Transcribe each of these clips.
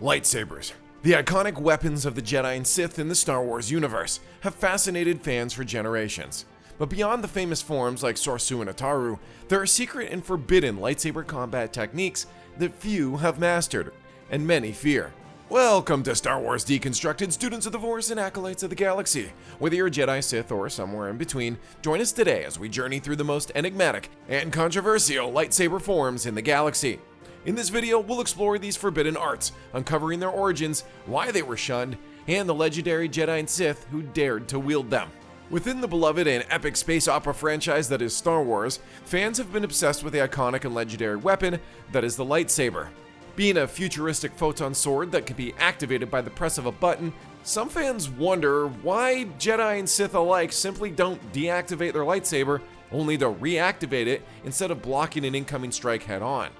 Lightsabers. The iconic weapons of the Jedi and Sith in the Star Wars universe have fascinated fans for generations. But beyond the famous forms like Soresu and Ataru, there are secret and forbidden lightsaber combat techniques that few have mastered, and many fear. Welcome to Star Wars Deconstructed, students of the Force and acolytes of the galaxy. Whether you're a Jedi, Sith, or somewhere in between, join us today as we journey through the most enigmatic and controversial lightsaber forms in the galaxy. In this video, we'll explore these forbidden arts, uncovering their origins, why they were shunned, and the legendary Jedi and Sith who dared to wield them. Within the beloved and epic space opera franchise that is Star Wars, fans have been obsessed with the iconic and legendary weapon that is the lightsaber. Being a futuristic photon sword that can be activated by the press of a button, some fans wonder why Jedi and Sith alike simply don't deactivate their lightsaber, only to reactivate it instead of blocking an incoming strike head-on.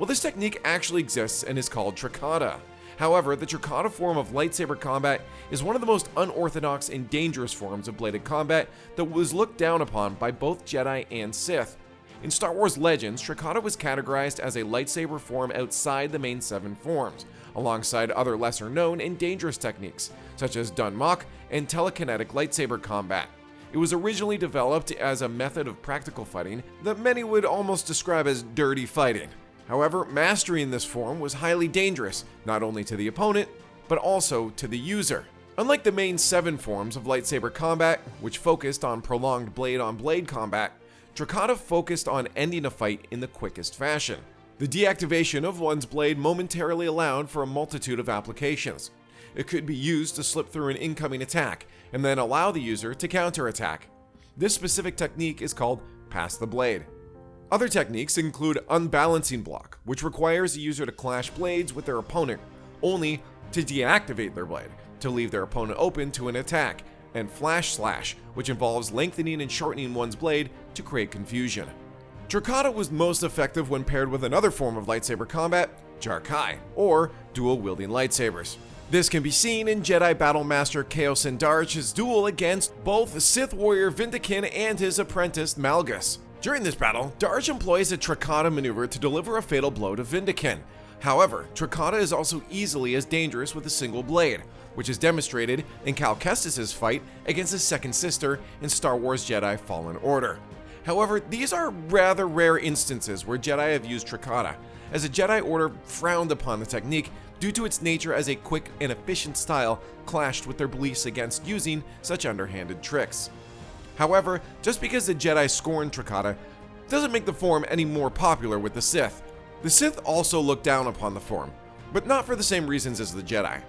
Well, this technique actually exists and is called Trakata. However, the Trakata form of lightsaber combat is one of the most unorthodox and dangerous forms of bladed combat that was looked down upon by both Jedi and Sith. In Star Wars Legends, Trakata was categorized as a lightsaber form outside the main 7 forms, alongside other lesser-known and dangerous techniques, such as Dunmok and telekinetic lightsaber combat. It was originally developed as a method of practical fighting that many would almost describe as dirty fighting. However, mastering this form was highly dangerous, not only to the opponent, but also to the user. Unlike the main 7 forms of lightsaber combat, which focused on prolonged blade-on-blade combat, Trakata focused on ending a fight in the quickest fashion. The deactivation of one's blade momentarily allowed for a multitude of applications. It could be used to slip through an incoming attack, and then allow the user to counterattack. This specific technique is called Pass the Blade. Other techniques include Unbalancing Block, which requires the user to clash blades with their opponent, only to deactivate their blade, to leave their opponent open to an attack, and Flash Slash, which involves lengthening and shortening one's blade to create confusion. Trakata was most effective when paired with another form of lightsaber combat, Jarkai, or dual-wielding lightsabers. This can be seen in Jedi Battle Master Chaos and Darch's duel against both Sith warrior Vindikin and his apprentice Malgus. During this battle, Darch employs a Trakata maneuver to deliver a fatal blow to Vindikin. However, Trakata is also easily as dangerous with a single blade, which is demonstrated in Cal Kestis' fight against his second sister in Star Wars Jedi Fallen Order. However, these are rather rare instances where Jedi have used Trakata, as the Jedi Order frowned upon the technique due to its nature as a quick and efficient style clashed with their beliefs against using such underhanded tricks. However, just because the Jedi scorned Trakata doesn't make the form any more popular with the Sith. The Sith also look down upon the form, but not for the same reasons as the Jedi.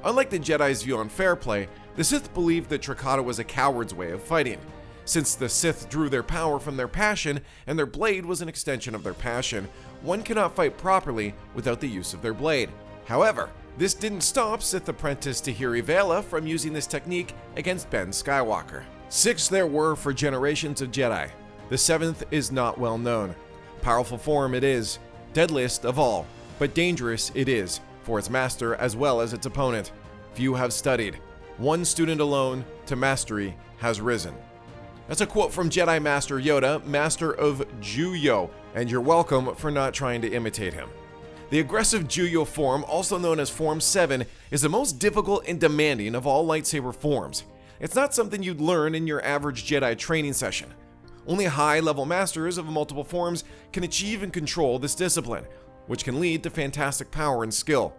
Unlike the Jedi's view on fair play, the Sith believed that Trakata was a coward's way of fighting. Since the Sith drew their power from their passion, and their blade was an extension of their passion, one cannot fight properly without the use of their blade. However, this didn't stop Sith apprentice Tahiri Vela from using this technique against Ben Skywalker. 6 there were for generations of Jedi. The 7th is not well known. Powerful form it is, deadliest of all, but dangerous it is, for its master as well as its opponent. Few have studied. One student alone to mastery has risen. That's a quote from Jedi Master Yoda, master of Juyo, and you're welcome for not trying to imitate him. The aggressive Juyo form, also known as Form 7, is the most difficult and demanding of all lightsaber forms. It's not something you'd learn in your average Jedi training session. Only high-level masters of multiple forms can achieve and control this discipline, which can lead to fantastic power and skill.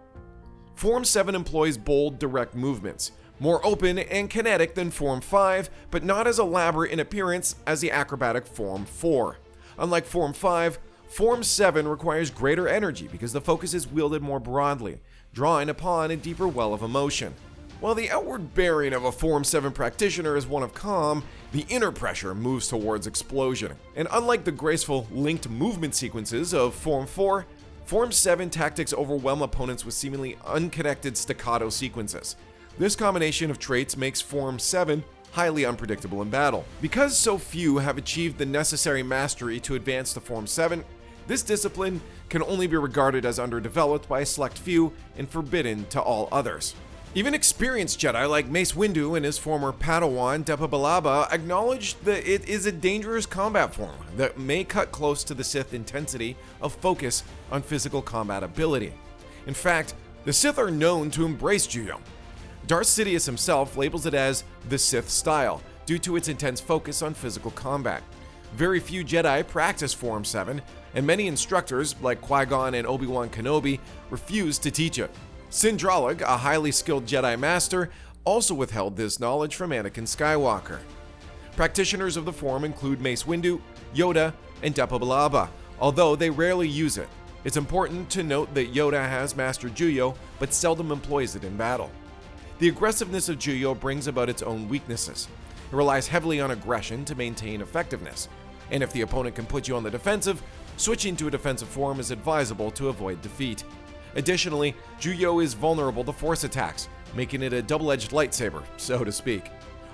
Form 7 employs bold, direct movements, more open and kinetic than Form 5, but not as elaborate in appearance as the acrobatic Form 4. Unlike Form 5, Form 7 requires greater energy because the focus is wielded more broadly, drawing upon a deeper well of emotion. While the outward bearing of a Form 7 practitioner is one of calm, the inner pressure moves towards explosion. And unlike the graceful, linked movement sequences of Form 4, Form 7 tactics overwhelm opponents with seemingly unconnected staccato sequences. This combination of traits makes Form 7 highly unpredictable in battle. Because so few have achieved the necessary mastery to advance to Form 7, this discipline can only be regarded as underdeveloped by a select few and forbidden to all others. Even experienced Jedi like Mace Windu and his former Padawan Depa Billaba acknowledged that it is a dangerous combat form that may cut close to the Sith intensity of focus on physical combat ability. In fact, The Sith are known to embrace Juyo. Darth Sidious himself labels it as the Sith style due to its intense focus on physical combat. Very few Jedi practice Form 7, and many instructors, like Qui-Gon and Obi-Wan Kenobi, refuse to teach it. Sindralig, a highly skilled Jedi Master, also withheld this knowledge from Anakin Skywalker. Practitioners of the form include Mace Windu, Yoda, and Depa, although they rarely use it. It's important to note that Yoda has mastered Juyo, but seldom employs it in battle. The aggressiveness of Juyo brings about its own weaknesses. It relies heavily on aggression to maintain effectiveness, and if the opponent can put you on the defensive, switching to a defensive form is advisable to avoid defeat. Additionally, Juyo is vulnerable to force attacks, making it a double-edged lightsaber, so to speak.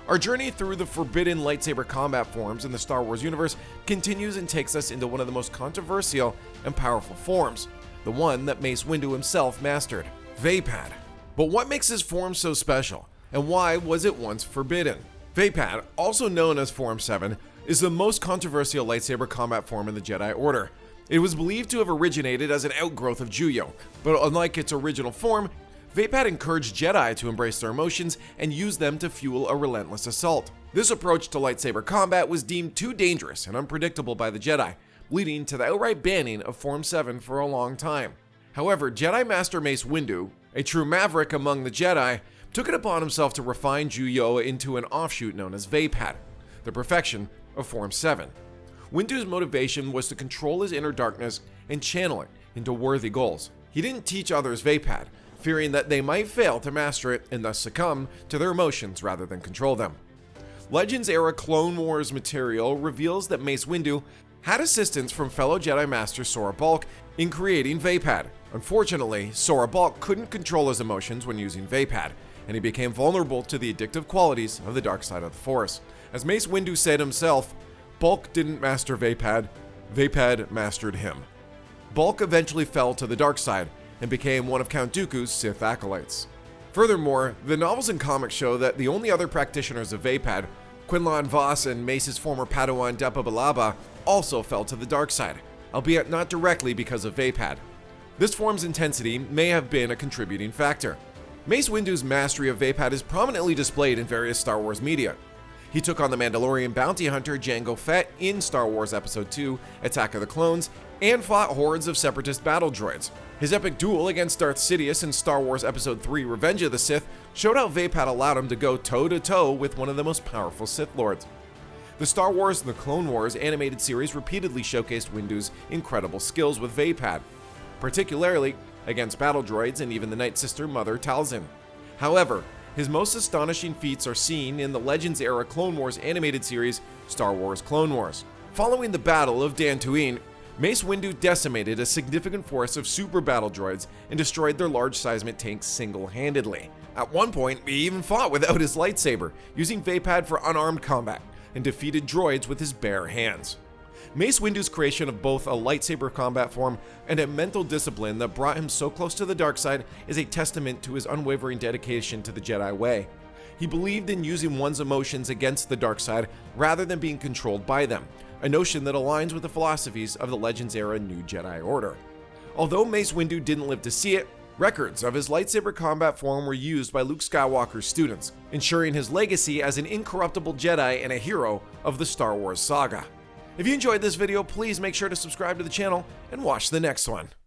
Our journey through the forbidden lightsaber combat forms in the Star Wars universe continues and takes us into one of the most controversial and powerful forms, the one that Mace Windu himself mastered, Vaapad. But what makes this form so special, and why was it once forbidden? Vaapad, also known as Form 7, is the most controversial lightsaber combat form in the Jedi Order. It was believed to have originated as an outgrowth of Juyo, but unlike its original form, Vaapad encouraged Jedi to embrace their emotions and use them to fuel a relentless assault. This approach to lightsaber combat was deemed too dangerous and unpredictable by the Jedi, leading to the outright banning of Form 7 for a long time. However, Jedi Master Mace Windu, a true maverick among the Jedi, took it upon himself to refine Juyo into an offshoot known as Vaapad, the perfection of Form 7. Windu's motivation was to control his inner darkness and channel it into worthy goals. He didn't teach others Vaapad, fearing that they might fail to master it and thus succumb to their emotions rather than control them. Legends-era Clone Wars material reveals that Mace Windu had assistance from fellow Jedi Master Sora Bulk in creating Vaapad. Unfortunately, Sora Bulk couldn't control his emotions when using Vaapad, and he became vulnerable to the addictive qualities of the dark side of the Force. As Mace Windu said himself, Bulk didn't master Vaapad, Vaapad mastered him. Bulk eventually fell to the dark side and became one of Count Dooku's Sith acolytes. Furthermore, the novels and comics show that the only other practitioners of Vaapad, Quinlan Vos and Mace's former Padawan Depa, also fell to the dark side, albeit not directly because of Vaapad. This form's intensity may have been a contributing factor. Mace Windu's mastery of Vaapad is prominently displayed in various Star Wars media. He took on the Mandalorian bounty hunter Jango Fett in Star Wars Episode 2, Attack of the Clones, and fought hordes of separatist battle droids. His epic duel against Darth Sidious in Star Wars Episode 3, Revenge of the Sith, showed how Vaapad allowed him to go toe-to-toe with one of the most powerful Sith Lords. The Star Wars and the Clone Wars animated series repeatedly showcased Windu's incredible skills with Vaapad, particularly against battle droids and even the Night Sister Mother Talzin. However, his most astonishing feats are seen in the Legends-era Clone Wars animated series, Star Wars Clone Wars. Following the Battle of Dantooine, Mace Windu decimated a significant force of super battle droids and destroyed their large seismic tanks single-handedly. At one point, he even fought without his lightsaber, using Vaapad for unarmed combat, and defeated droids with his bare hands. Mace Windu's creation of both a lightsaber combat form and a mental discipline that brought him so close to the dark side is a testament to his unwavering dedication to the Jedi way. He believed in using one's emotions against the dark side rather than being controlled by them, a notion that aligns with the philosophies of the Legends-era New Jedi Order. Although Mace Windu didn't live to see it, records of his lightsaber combat form were used by Luke Skywalker's students, ensuring his legacy as an incorruptible Jedi and a hero of the Star Wars saga. If you enjoyed this video, please make sure to subscribe to the channel and watch the next one.